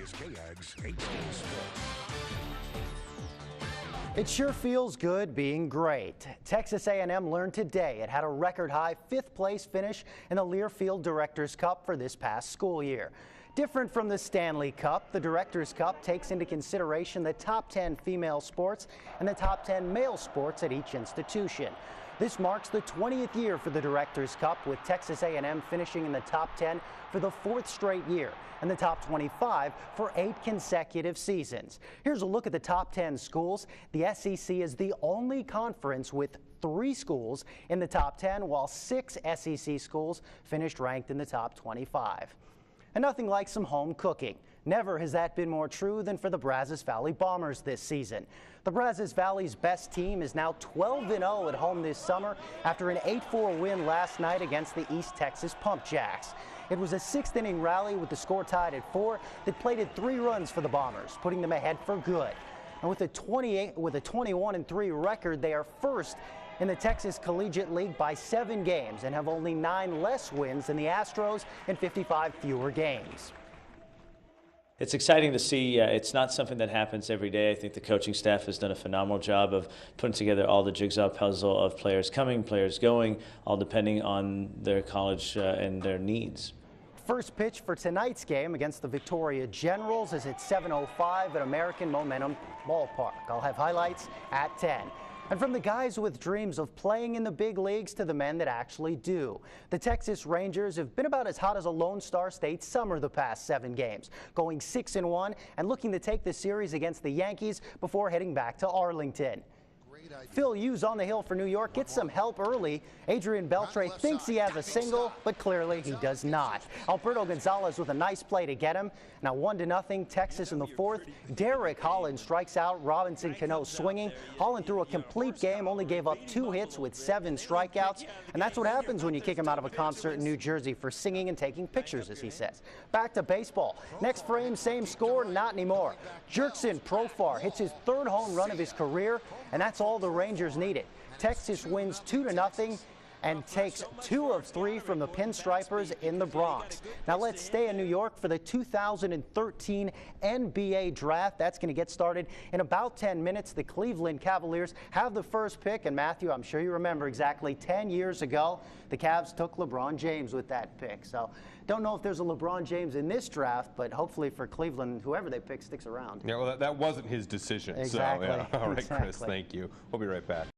is KAGS HD Sports. It sure feels good being great. Texas A&M learned today it had a record-high fifth-place finish in the Learfield Directors' Cup for this past school year. Different from the Stanley Cup, the Directors' Cup takes into consideration the top 10 female sports and the top 10 male sports at each institution. This marks the 20th year for the Directors' Cup, with Texas A&M finishing in the top 10 for the fourth straight year and the top 25 for 8 consecutive seasons. Here's a look at the top 10 schools. The SEC is the only conference with 3 schools in the top 10, while 6 SEC schools finished ranked in the top 25. And nothing like some home cooking. Never has that been more true than for the Brazos Valley Bombers this season. The Brazos Valley's best team is now 12-0 at home this summer after an 8-4 win last night against the East Texas Pump Jacks. It was a 6th-inning rally with the score tied at 4 that plated 3 runs for the Bombers, putting them ahead for good. And with a 21-3 record, they are first in the Texas Collegiate League by 7 games and have only 9 less wins than the Astros and 55 fewer games. It's exciting to see. It's not something that happens every day. I think the coaching staff has done a phenomenal job of putting together all the jigsaw puzzle of players coming, players going, all depending on their college and their needs. First pitch for tonight's game against the Victoria Generals is at 7:05 at American Momentum Ballpark. I'll have highlights at 10. And from the guys with dreams of playing in the big leagues to the men that actually do, the Texas Rangers have been about as hot as a Lone Star State summer the past 7 games, going 6-1 and looking to take the series against the Yankees before heading back to Arlington. Phil Hughes on the hill for New York gets some help early. Adrian Beltre thinks he has a single, but clearly he does not. Alberto Gonzalez with a nice play to get him. Now 1-0 Texas in the 4th. Derek Holland strikes out. Robinson Cano swinging. Holland threw a complete game, only gave up 2 hits with 7 strikeouts. And that's what happens when you kick him out of a concert in New Jersey for singing and taking pictures, as he says. Back to baseball. Next frame, same score, not anymore. Jerkson Profar hits his 3rd home run of his career, and that's all the Rangers needed. Texas wins 2-0 and takes 2 of 3 from the Pinstripers in the Bronx. Now let's stay in New York for the 2013 NBA Draft. That's going to get started in about 10 minutes. The Cleveland Cavaliers have the first pick, and Matthew, I'm sure you remember exactly 10 years ago, the Cavs took LeBron James with that pick. So don't know if there's a LeBron James in this draft, but hopefully for Cleveland, whoever they pick sticks around. Yeah, well, that wasn't his decision. Exactly. So, yeah. All right, exactly. Chris, thank you. We'll be right back.